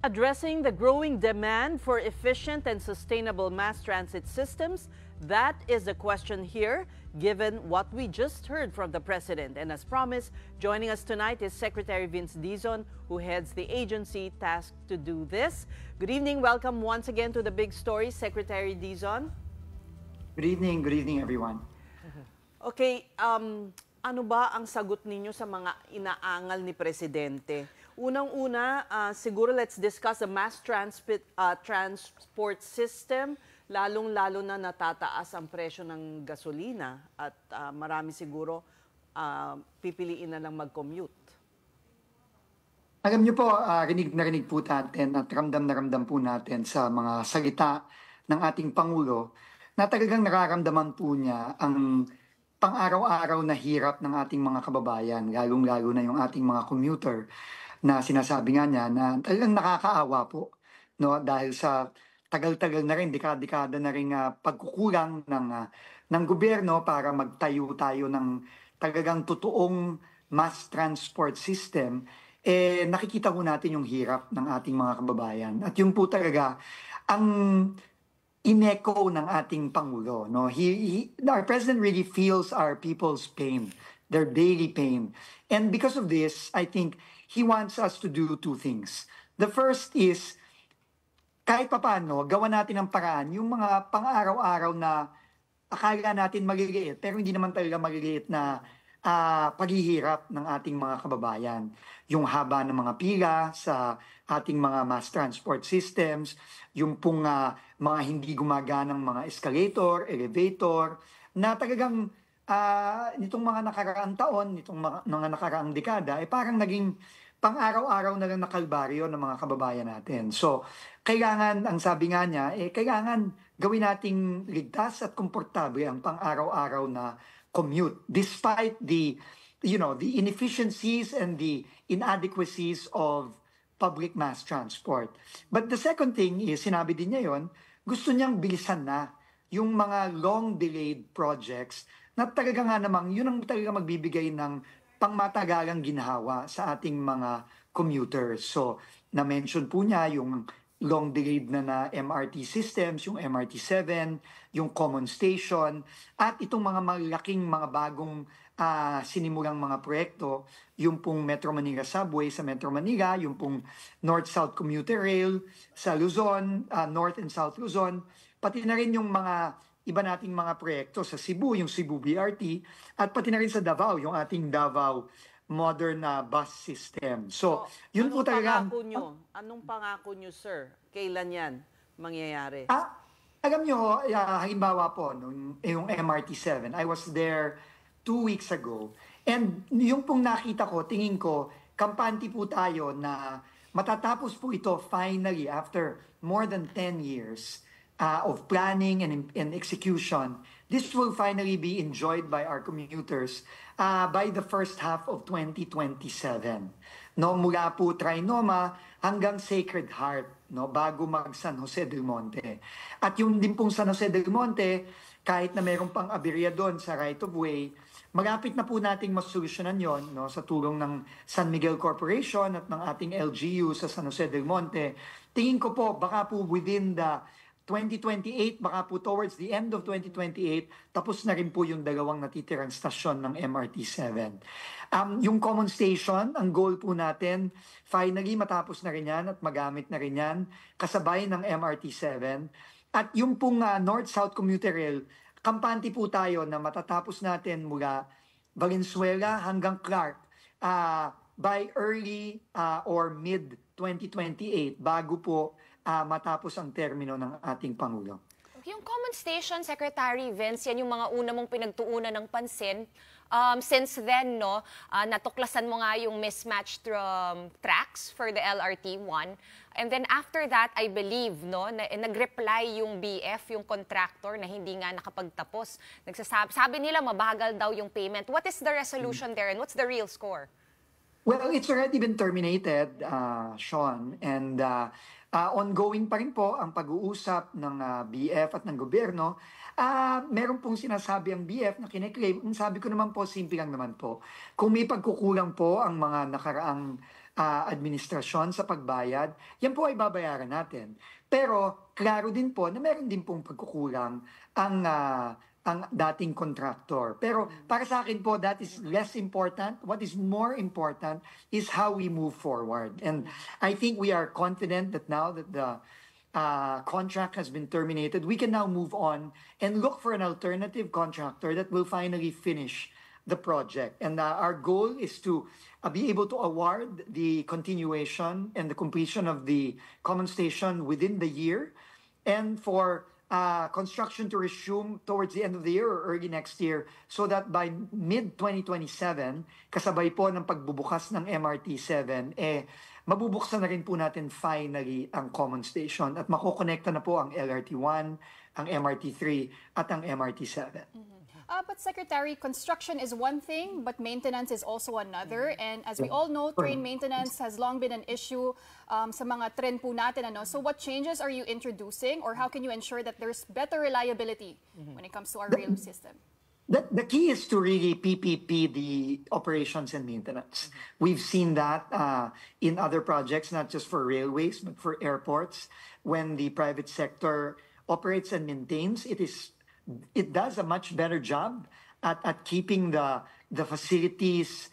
Addressing the growing demand for efficient and sustainable mass transit systems, that is the question here, given what we just heard from the President. And as promised, joining us tonight is Secretary Vince Dizon, who heads the agency tasked to do this. Good evening. Welcome once again to The Big Story, Secretary Dizon. Good evening everyone. Okay, ano ba ang sagot ninyo sa mga inaangal ni Presidente? Unang-una, siguro let's discuss the mass transport system. Lalong-lalo na natataas ang presyo ng gasolina at marami siguro pipiliin na lang mag-commute. Alam niyo po, rinig na rinig po natin at ramdam na ramdam po natin sa mga salita ng ating Pangulo na talagang nararamdaman po niya ang pang-araw-araw na hirap ng ating mga kababayan, lalong-lalo na yung ating mga commuter, na sinasabi nga niya na talagang nakakaawa po, no? Dahil sa tagal-tagal na rin, dekada-dekada na rin pagkukulang ng gobyerno para magtayo tayo ng talagang totoong mass transport system, nakikita po natin yung hirap ng ating mga kababayan. At yun po talaga ang in-echo ng ating Pangulo. No? Our President really feels our people's pain, their daily pain. And because of this, I think he wants us to do two things. The first is, kahit papaano, gawa natin ang paraan, yung mga pang-araw-araw na akala natin maliliit, pero hindi naman talaga maliliit na paghihirap ng ating mga kababayan. Yung haba ng mga pila sa ating mga mass transport systems, yung pong mga hindi gumaganang mga escalator, elevator, na talagang nitong mga nakaraang taon, nitong mga nakaraang dekada, parang naging pang-araw-araw na lang na kalbaryo ng mga kababayan natin. So, kailangan, ang sabi nga niya, kailangan gawin nating ligtas at komportable ang pang-araw-araw na commute, despite the inefficiencies and the inadequacies of public mass transport. But the second thing is, sinabi din niya yon, gusto niyang bilisan na yung mga long-delayed projects na talaga nga namang yun ang talaga magbibigay ng pangmatagalang ginhawa sa ating mga commuters. So, na-mention po niya yung long-delayed na MRT systems, yung MRT-7, yung common station, at itong mga malaking mga bagong sinimulang mga proyekto, yung pong Metro Manila Subway sa Metro Manila, yung pong North-South Commuter Rail sa Luzon, North and South Luzon, pati na rin yung mga iba nating mga proyekto sa Cebu, yung Cebu BRT, at pati na rin sa Davao, yung ating Davao modern bus system. So, yun po talaga. Anong pangako nyo, sir? Kailan yan mangyayari? Alam nyo, halimbawa po, yung MRT-7, I was there 2 weeks ago. And yung pong nakita ko, tingin ko, kampante po tayo na matatapos po ito finally after more than 10 years of planning and execution. This will finally be enjoyed by our commuters by the first half of 2027. No, mula po Trinoma hanggang Sacred Heart, no, bago mag San Jose del Monte. At yung din pong San Jose del Monte, kahit na mayroon pang aberya doon sa right of way, malapit na po nating masolusyonan yon, no, sa tulong ng San Miguel Corporation at ng ating LGU sa San Jose del Monte. Tingin ko po, baka po within the 2028, baka po towards the end of 2028, tapos na rin po yung dalawang natitirang stasyon ng MRT-7. Yung common station, ang goal po natin, finally matapos na rin yan at magamit na rin yan, kasabay ng MRT-7. At yung pong North-South Commuter Rail, kampante po tayo na matatapos natin mula Valenzuela hanggang Clark by early or mid-2028, bago po matapos ang termino ng ating Pangulo. Yung common station, Secretary Vince, yan yung mga una mong pinagtuunan ng pansin. Since then, no, natuklasan mo nga yung mismatched tracks for the LRT-1. And then after that, I believe, no, nag-reply yung BF, yung contractor, na hindi nga nakapagtapos. Sabi nila mabagal daw yung payment. What is the resolution there and what's the real score? Well, it's already been terminated, Sean, and ongoing pa rin po ang pag-uusap ng BF at ng gobyerno. Meron pong sinasabi ang BF na kine-claim. Ang sabi ko naman po, simple lang naman po. Kung may pagkukulang po ang mga nakaraang administrasyon sa pagbayad, yan po ay babayaran natin. Pero klaro din po na meron din pong pagkukulang ang dating contractor. Pero para sa akin po, that is less important. What is more important is how we move forward. And I think we are confident that now that the contract has been terminated, we can now move on and look for an alternative contractor that will finally finish the project. And our goal is to be able to award the continuation and the completion of the common station within the year, and for construction to resume towards the end of the year or early next year, so that by mid-2027, kasabay po ng pagbubukas ng MRT-7, mabubuksan na rin po natin finally ang common station at makokonekta na po ang LRT-1, ang MRT-3 at ang MRT-7. But Secretary, construction is one thing, but maintenance is also another. And as we all know, train maintenance has long been an issue sa mga tren po natin. So what changes are you introducing, or how can you ensure that there's better reliability when it comes to our rail system? The key is to really PPP the operations and maintenance. We've seen that in other projects, not just for railways, but for airports. When the private sector operates and maintains, it does a much better job at keeping the facilities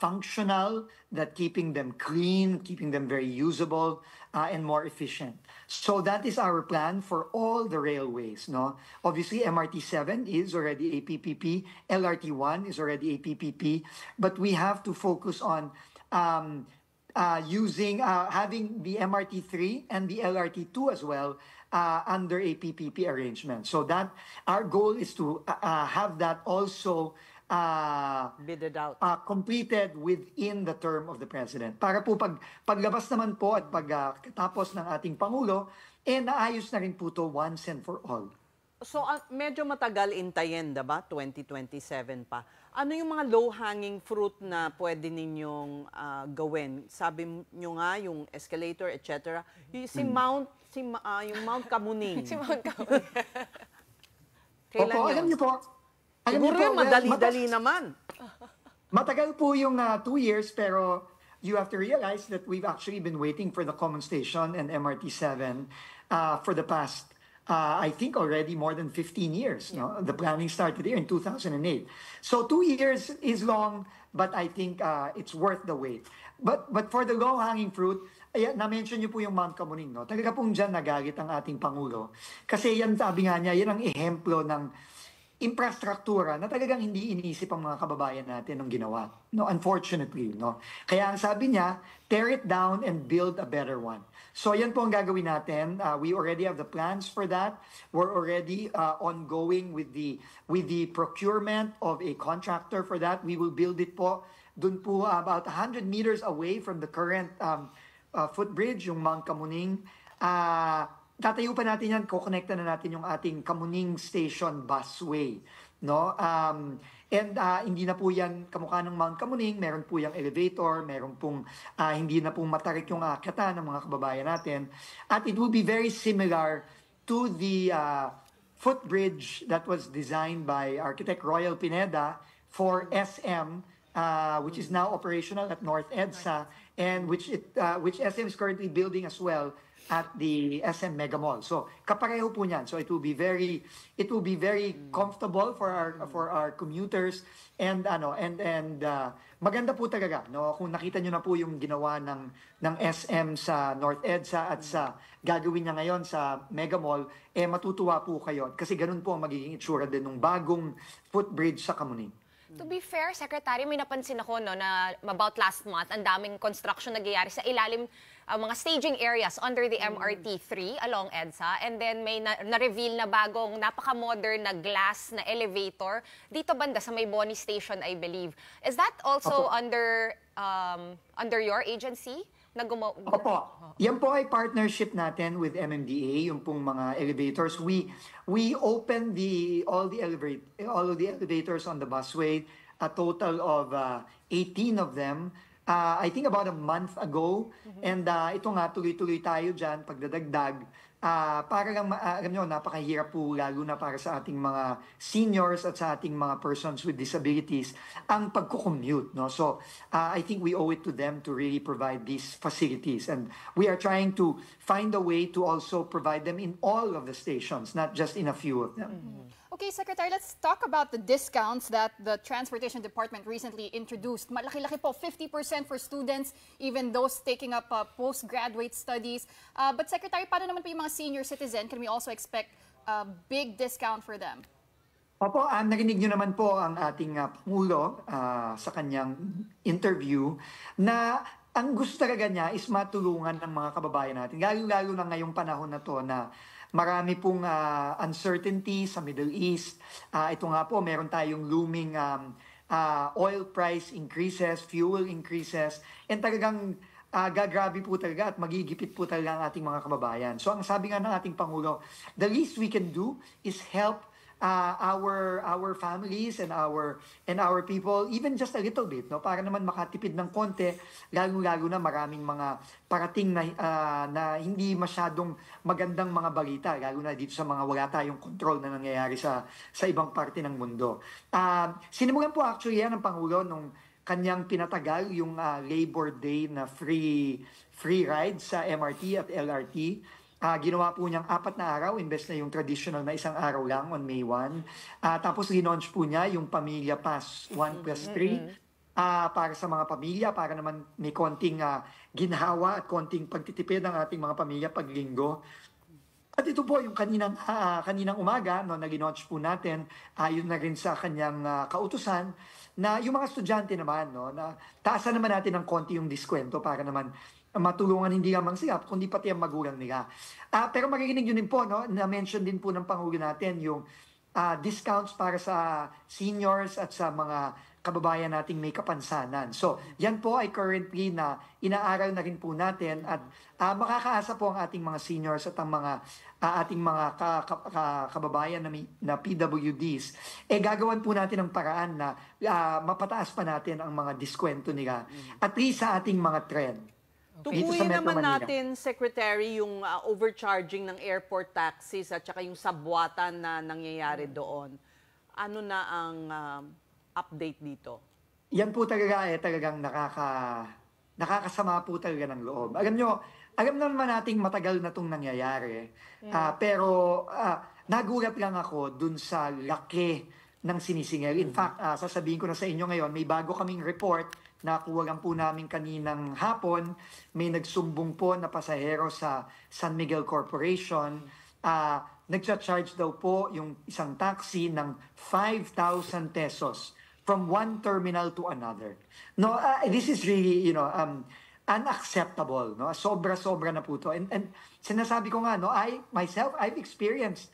functional, that keeping them clean, keeping them very usable and more efficient. So that is our plan for all the railways. No, obviously MRT-7 is already a PPP, LRT-1 is already a PPP, but we have to focus on having the MRT-3 and the LRT-2 as well under a PPP arrangement. So that our goal is to have that also bidded out, completed within the term of the President. Para po paglabas naman po at pagkatapos ng ating Pangulo, naayos na rin po to once and for all. So medyo matagal intayin, diba? 2027 pa. Ano yung mga low-hanging fruit na pwede ninyong gawin? Sabi nyo nga, yung escalator, etc. Yung Mount Kamuning. Si Mount Kamuning. Kailan Opo, yun? alam niyo po, Siguro yun, madali-dali naman. Matagal po yung 2 years, pero you have to realize that we've actually been waiting for the common station and MRT-7 for the past, I think already more than 15 years. No? The planning started here in 2008. So 2 years is long, but I think it's worth the wait. But for the low-hanging fruit, na-mention niyo po yung Mount Kamuning. No? Talaga pong dyan nagalit ang ating Pangulo. Kasi yan, sabi nga niya, yan ang ehemplo ng infrastruktura na talagang hindi iniisip ang mga kababayan natin ng ginawa. No, unfortunately, no. Kaya ang sabi niya, tear it down and build a better one. So yan po ang gagawin natin. We already have the plans for that. We're already ongoing with the procurement of a contractor for that. We will build it po dun po about 100 meters away from the current footbridge, yung Mount Kamuning. Tatayo pa natin yan, kukonekta na natin yung ating Kamuning Station busway. No? Hindi na po yan kamukha ng Mount Kamuning, meron po yung elevator, meron pong hindi na pong matarik yung akyatan ng mga kababayan natin. At it will be very similar to the footbridge that was designed by architect Royal Pineda for SM, which is now operational at North EDSA, and which SM is currently building as well at the SM Mega Mall. So kapareho po niyan. So it will be very comfortable for our commuters, and maganda po talaga, no, kung nakita niyo na po yung ginawa ng SM sa North EDSA at sa gagawin niya ngayon sa Mega Mall, matutuwa po kayo kasi ganun po ang magiging itsura din ng bagong footbridge sa Kamuning. To be fair, Secretary, may napansin ako na about last month, ang daming construction nagyayari sa ilalim, mga staging areas under the MRT-3 along EDSA, and then may na-reveal na bagong napaka-modern na glass na elevator dito banda sa may Boni Station, I believe. Is that also under your agency? Opo. Yan po ay partnership natin with MMDA, yung pong mga elevators. We opened all of the elevators on the busway, a total of 18 of them. I think about a month ago. And ito nga, tuloy-tuloy tayo dyan, pagdadagdag. para lang, alam nyo, napakahirap po lalo na para sa ating mga seniors at sa ating mga persons with disabilities ang pagko-commute, no? So, I think we owe it to them to really provide these facilities. And we are trying to find a way to also provide them in all of the stations, not just in a few of them. Okay, Secretary, let's talk about the discounts that the Transportation Department recently introduced. Malaki-laki po, 50% for students, even those taking up postgraduate studies. But Secretary, paano naman po yung mga senior citizen? Can we also expect a big discount for them? Opo, narinig nyo naman po ang ating Pangulo sa kanyang interview na ang gusto talaga niya is matulungan ng mga kababayan natin. Lalo-lalo na ngayong panahon na to na marami pong uncertainty sa Middle East. Ito nga po, meron tayong looming oil price increases, fuel increases, and talagang gagrabe po talaga at magigipit po talaga ang ating mga kababayan. So ang sabi nga ng ating Pangulo, the least we can do is help our families and our people, even just a little bit, no, para naman makatipid ng konti, lalo na maraming mga parating na hindi masyadong magandang mga balita, lalo na dito sa mga wala tayong control na nangyayari sa ibang parte ng mundo. Sinimulan po actually yan ng Pangulo nung kanyang pinatagal yung Labor Day na free ride sa MRT at LRT. Ginawa po niyang 4 na araw, imbes na yung traditional na 1 araw lang on May 1. Tapos relaunch po niya yung Pamilya Pass 1+3 para sa mga pamilya, para naman may konting ginhawa at konting pagtitipid ng ating mga pamilya pag linggo. At ito po yung kaninang umaga, no, na ginaunch po natin, yun na rin sa kanyang kautusan, na yung mga estudyante naman, no, na taasan naman natin ng konti yung diskwento para naman matulungan hindi lamang sila, kundi pati ang magulang nila. Pero marinig yun din po, no, na-mention din po ng Pangulo natin yung discounts para sa seniors at sa mga kababayan nating may kapansanan. So, yan po ay currently na inaaral na rin po natin at makakaasa po ang ating mga seniors at ang mga ating mga kababayan na PWDs. Gagawan po natin ng paraan na mapataas pa natin ang mga diskwento nila at least sa ating mga trend. Tukuyin naman natin, Secretary, yung overcharging ng airport taxis at saka yung sabwatan na nangyayari doon. Ano na ang update dito? Yan po talaga talagang nakakasama po talaga ng loob. Alam naman nating matagal na itong nangyayari. Pero nagulat lang ako dun sa laki ng sinisingil. In fact, sasabihin ko na sa inyo ngayon, may bago kaming report nakuha lang po namin kaninang hapon, may nagsumbong po na pasahero sa San Miguel Corporation. Nagcha-charge daw po yung isang taxi ng 5,000 pesos from one terminal to another. No, this is really, unacceptable. No? Sobra-sobra na po to. And sinasabi ko nga, no, I've experienced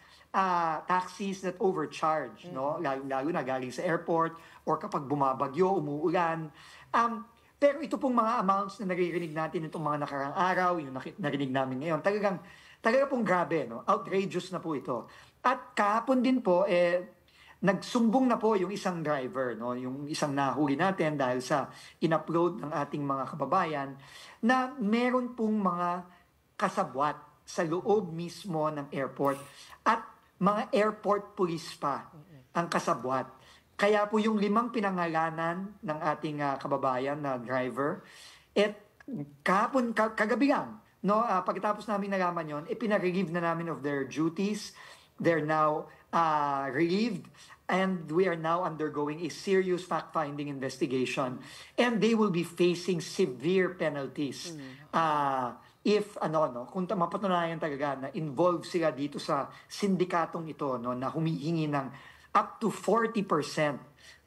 taxis that overcharge, no? Lalo na galing sa airport or kapag bumabagyo, umuulan. Pero ito pong mga amounts na naririnig natin itong mga nakarang araw, yung narinig namin ngayon, talaga pong grabe, no? Outrageous na po ito. At kahapon din po, nagsumbong na po yung isang driver, no? Yung isang nahuli natin dahil sa in-upload ng ating mga kababayan, na meron pong mga kasabwat sa loob mismo ng airport at mga airport police pa ang kasabwat. Kaya po yung 5 pinangalanan ng ating kababayan na driver, kahapon, kagabi lang, no, pagkatapos namin nalaman yun, pinarelieve na namin of their duties. They're now relieved and we are now undergoing a serious fact-finding investigation and they will be facing severe penalties. If kung mapatunayan talaga na involved sila dito sa sindikatong ito, no, na humihingi ng up to 40%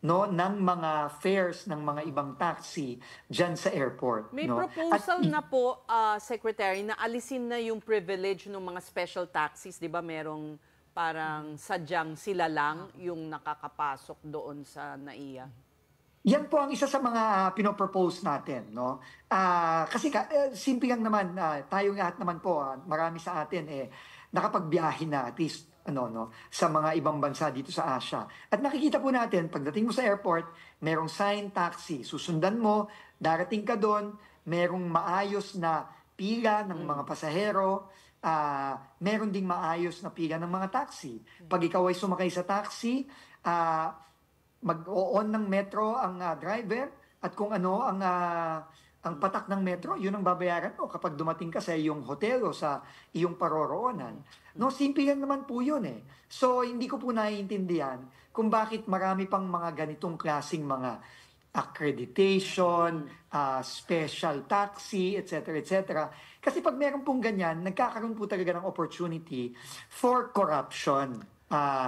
no ng mga fares ng mga ibang taxi diyan sa airport. May no? proposal na po, Secretary, na alisin na yung privilege ng mga special taxis, 'di ba? Merong parang sadyang sila lang yung nakakapasok doon sa NAIA. Yan po ang isa sa mga pinopropose natin, no? Kasi simple lang naman, tayong lahat naman po, marami sa atin nakapagbiyahe na at least sa mga ibang bansa dito sa Asia. At nakikita po natin, pagdating mo sa airport, merong sign taxi, susundan mo, darating ka doon, merong maayos na pila ng mga pasahero, meron ding maayos na pila ng mga taxi. Pag ikaw ay sumakay sa taxi, mag-on ng metro ang driver at kung ano ang patak ng metro, yun ang babayaran mo kapag dumating ka sa iyong hotel o sa iyong paroroonan. No, simple lang naman po yun eh. So, hindi ko po naiintindihan kung bakit marami pang mga ganitong klasing mga accreditation, special taxi, etc., etc. Kasi pag meron pong ganyan, nagkakaroon po talaga ng opportunity for corruption.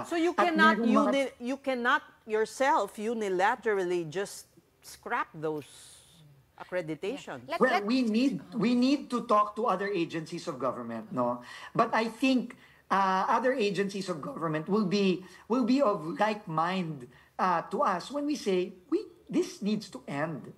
So you At cannot merong mga- you cannot yourself unilaterally just scrap those accreditation. Well, we need to talk to other agencies of government, no. But I think other agencies of government will be of like mind to us when we say this needs to end.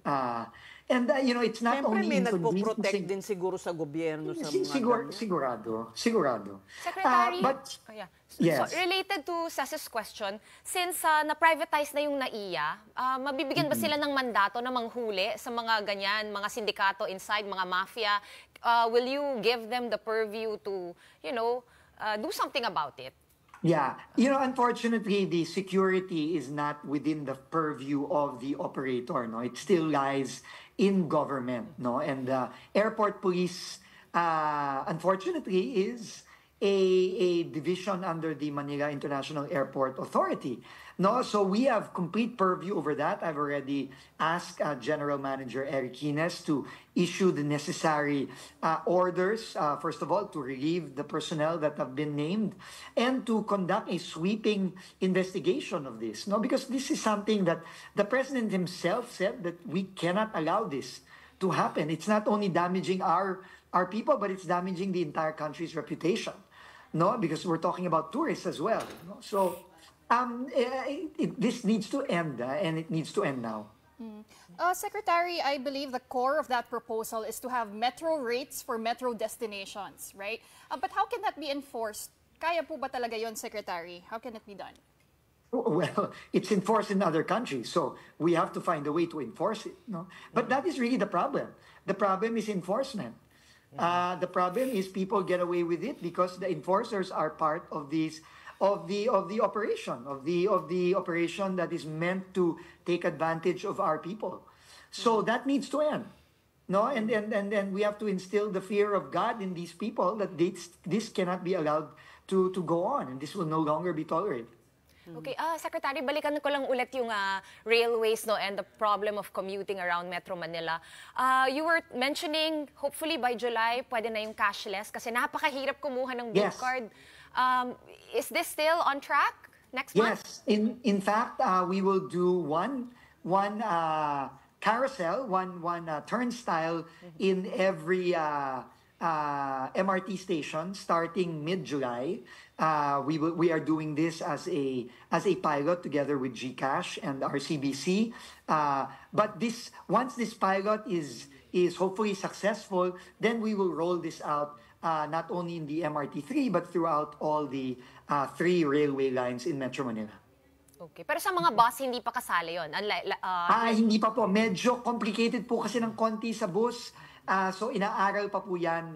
It's not Siyempre only may nagpo-protect inconveniencing. din siguro sa gobyerno sa mga ganyan. Sigurado. Secretary, But yeah. yes. So, related to Ces's question, since na-privatize na yung NAIA, mabibigyan ba sila ng mandato na manghuli sa mga ganyan, mga sindikato inside, mga mafia? Will you give them the purview to, do something about it? Yeah. Unfortunately, the security is not within the purview of the operator, no? It still lies in government, no? And airport police, unfortunately, is a division under the Manila International Airport Authority. No, so we have complete purview over that. I've already asked General Manager Eric Hines to issue the necessary orders, first of all, to relieve the personnel that have been named and to conduct a sweeping investigation of this. No, because this is something that the President himself said that we cannot allow this to happen. It's not only damaging our people, but it's damaging the entire country's reputation. No, because we're talking about tourists as well. No? So this needs to end, and it needs to end now. Secretary, I believe the core of that proposal is to have metro rates for metro destinations, right? But how can that be enforced? Kaya po ba talaga yon, Secretary? How can it be done? Well, it's enforced in other countries, so we have to find a way to enforce it. No, but that is really the problem. The problem is enforcement. The problem is people get away with it because the enforcers are part of these of the operation that is meant to take advantage of our people. So that needs to end. No, and then we have to instill the fear of God in these people that this cannot be allowed to go on, and this will no longer be tolerated. Okay, Secretary, balikan ko lang ulit yung railways and the problem of commuting around Metro Manila. You were mentioning, hopefully by July, pwede na yung cashless kasi napakahirap kumuha ng blue Yes. card. Is this still on track next month? Yes, in fact, we will do one carousel, one turnstile in every MRT station starting mid-July. We are doing this as a pilot together with GCash and RCBC. But once this pilot is hopefully successful, then we will roll this out not only in the MRT3 but throughout all the 3 railway lines in Metro Manila. Okay, pero sa mga bus hindi pa kasali yon. Hindi pa po. Medyo complicated po kasi ng konti sa bus. So inaaral pa po yan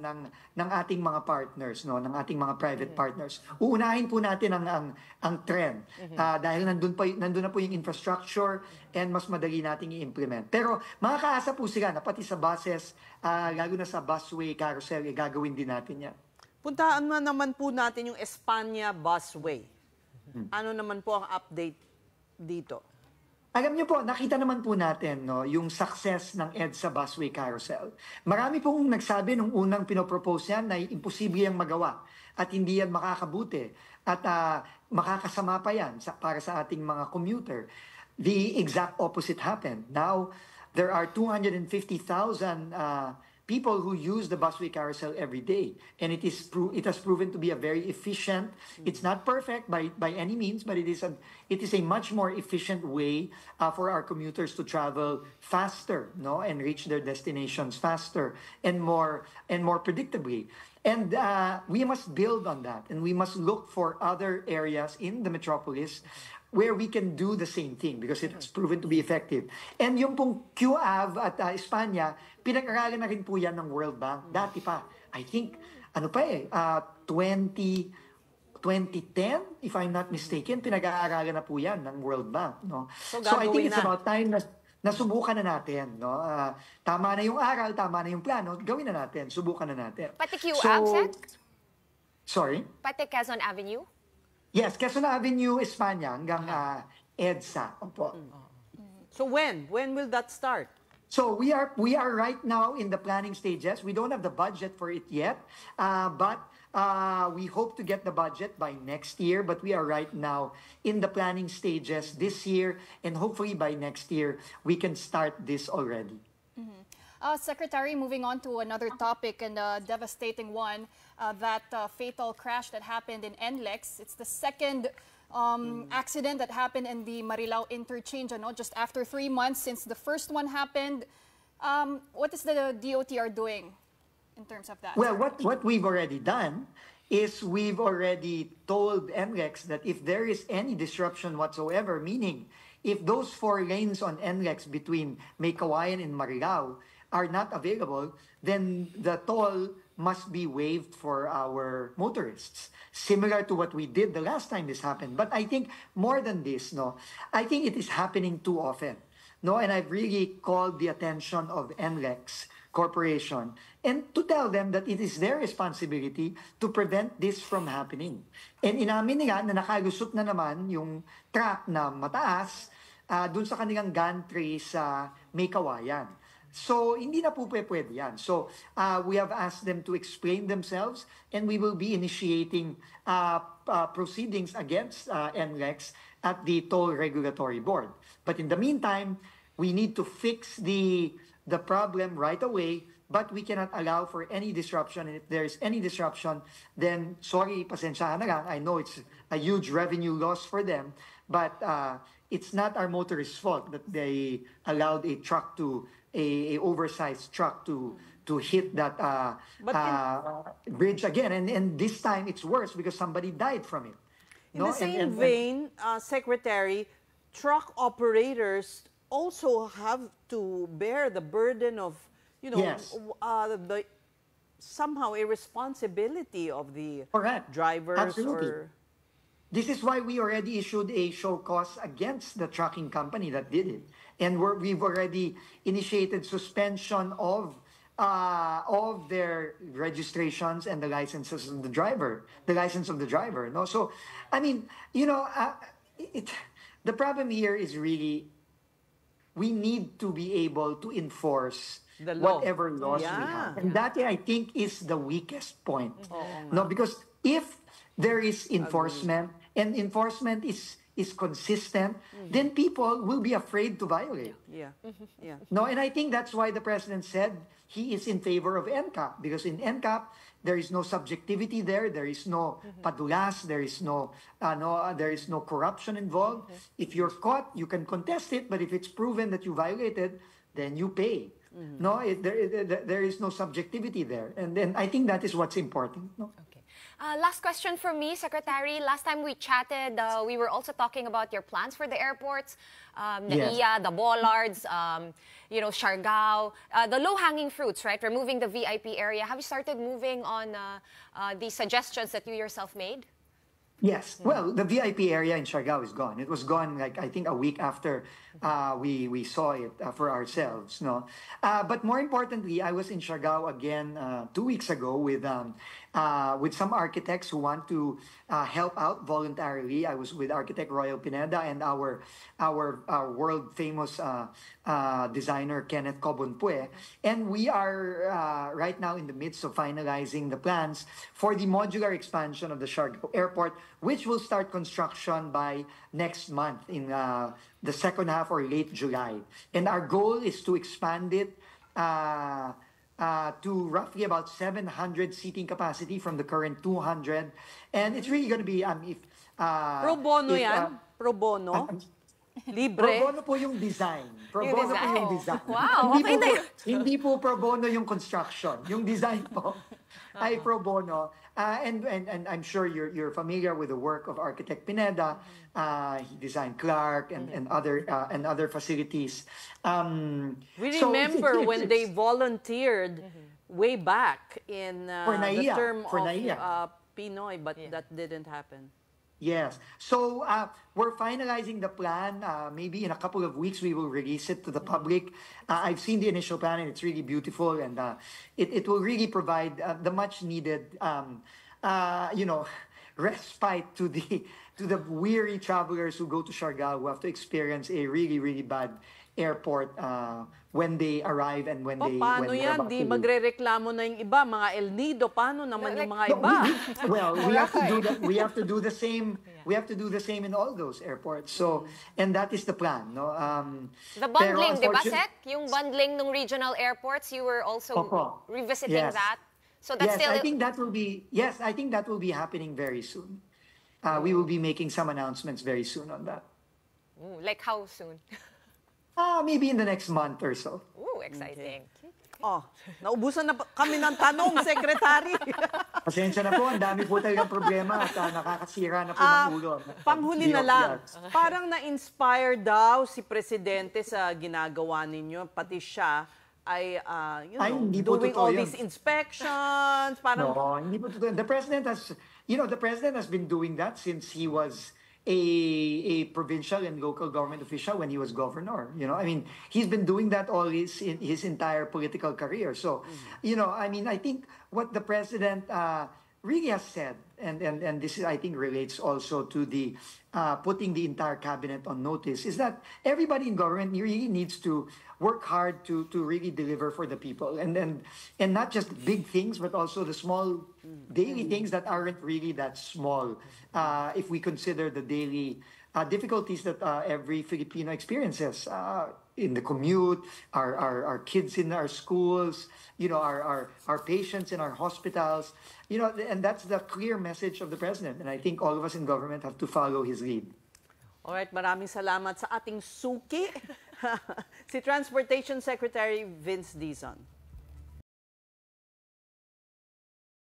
ng ating mga partners, no, ng ating mga private partners. Uunahin po natin ang tren dahil nandun na po yung infrastructure and mas madali nating i-implement. Pero makakaasa po sila na pati sa buses, lalo na sa busway carousel, gagawin din natin yan. Puntaan naman po natin yung Espanya Busway. Ano naman po ang update dito? Alam niyo po, nakita naman po natin yung success ng EDSA Busway Carousel. Marami pong nagsabi nung unang pinopropose yan na imposible yung magawa at hindi yan makakabuti at makakasama pa yan para sa ating mga commuter. The exact opposite happened. Now, there are 250,000 people who use the busway carousel every day, and it has proven to be a very efficient. It's not perfect by any means, but it is a much more efficient way for our commuters to travel faster, and reach their destinations faster and more predictably. And we must build on that, and we must look for other areas in the metropolis where we can do the same thing because it has proven to be effective. And yung pong QAV at Espanya, pinag-aralan na rin po yan ng World Bank. Dati pa, I think ano pa 2010, if I'm not mistaken, pinag-aaralan na po yan ng World Bank. No? So, I think gagawin it's na. about time na nasubukan na natin. No? Tama na yung aral, tama na yung plano, gawin na natin, subukan na natin. Pati QAB, Sec? Sorry? Pati Quezon Avenue? Yes, Quezon Avenue, Espanya, hanggang EDSA. Opo. So when? When will that start? So we are right now in the planning stages. We don't have the budget for it yet, but we hope to get the budget by next year. But we are right now in the planning stages this year, and hopefully by next year we can start this already. Secretary, moving on to another topic and a devastating one, that fatal crash that happened in NLEX. It's the second accident that happened in the Marilao interchange, just after 3 months since the first one happened. What is the DOTR doing in terms of that? Well, what we've already done is we've already told NLEX that if there is any disruption whatsoever, meaning if those 4 lanes on NLEX between May Kawayan and Marilao are not available, then the toll must be waived for our motorists, similar to what we did the last time this happened. But I think more than this, I think it is happening too often. And I've really called the attention of NLEX Corporation and to tell them that it is their responsibility to prevent this from happening. And inamin nila na nakalusot na naman yung truck na mataas dun sa kanilang gantry sa May Kawayan. So, hindi na po pwede yan. So, we have asked them to explain themselves and we will be initiating proceedings against NLEX at the Toll Regulatory Board. But in the meantime, we need to fix the problem right away, but we cannot allow for any disruption. And if there's any disruption, then sorry, pasensyahan na lang. I know it's a huge revenue loss for them, but it's not our motorists' fault that they allowed a truck to a oversized truck to hit that bridge again, and this time it's worse because somebody died from it. In the same vein, Secretary, truck operators also have to bear the burden of, Yes. the somehow irresponsibility of the Correct. drivers. Absolutely. This is why we already issued a show cause against the trucking company that did it. And we've already initiated suspension of their registrations and the licenses of the driver, No, so I mean, the problem here is really we need to be able to enforce the law. Whatever laws we have, and that I think is the weakest point. No, because if there is enforcement and enforcement is consistent, then people will be afraid to violate. Yeah. No, and I think that's why the president said he is in favor of NCAP, because in NCAP there is no subjectivity there is no padulas, there is no corruption involved. If you're caught, you can contest it, but if it's proven that you violated, then you pay. No, there is no subjectivity there, and then I think that is what's important. No? Last question from me, Secretary. Last time we chatted, we were also talking about your plans for the airports, Yes. NAIA, the bollards, Siargao, the low-hanging fruits, right? Removing the VIP area. Have you started moving on the suggestions that you yourself made? Yes. Well, the VIP area in Siargao is gone. It was gone, I think, a week after we saw it for ourselves. No, but more importantly, I was in Siargao again 2 weeks ago with some architects who want to help out voluntarily. I was with architect Royal Pineda and our world famous designer Kenneth Cobonpue, and we are right now in the midst of finalizing the plans for the modular expansion of the Siargao Airport, which will start construction by next month in the second half or late July. And our goal is to expand it to roughly about 700 seating capacity from the current 200. And it's really going to be Pro bono yan? Pro bono? Libre? Pro bono po yung design. Pro bono po yung design. Wow, okay na yun. Hindi po pro bono yung construction. Yung design po ay pro bono. And I'm sure you're familiar with the work of Architect Pineda. He designed Clark and other facilities. We remember when they volunteered way back in For the NAIA, term for of NAIA. Pinoy, but that didn't happen. Yes. So we're finalizing the plan. Maybe in a couple of weeks, we will release it to the public. I've seen the initial plan, and it's really beautiful. And it will really provide the much needed, respite to the weary travelers who go to Siargao, who have to experience a really, really bad airport when they arrive and when they Paano when they're yan? about Di to leave. magrereklamo na yung iba, mga El Nido. Paano naman yung mga No, iba? well, we have to do that. We have to do the same. We have to do the same in all those airports. So, and that is the plan, no. The pero bundling, di ba, unfortunate- Sec? Yung bundling ng regional airports, you were also Opo. revisiting Yes. that. So that's Yes, still... I think that will be. Yes, I think that will be happening very soon. We will be making some announcements very soon on that. Ooh, like how soon? Maybe in the next month or so. Ooh, exciting. Oh, naubusan na kami ng tanong, Secretary. Pasensya na po, ang dami po talagang problema at nakakasira na po ng ulo. Panghuli na Hindi lang, obvious. parang na-inspire daw si Presidente sa ginagawa ninyo, pati siya ay, Ay, hindi po doing totoo all yun. these inspections, parang No, hindi po totoo. The president has been doing that since he was a provincial and local government official when he was governor. I mean, he's been doing that all his entire political career. So, I think what the president really has said, and this is, I think, relates also to the putting the entire cabinet on notice, is that everybody in government really needs to work hard to really deliver for the people, and not just big things, but also the small daily things that aren't really that small. If we consider the daily difficulties that every Filipino experiences in the commute, our kids in our schools, our patients in our hospitals, and that's the clear message of the president. And I think all of us in government have to follow his lead. alright, maraming salamat sa ating suki, si Transportation Secretary Vince Dizon.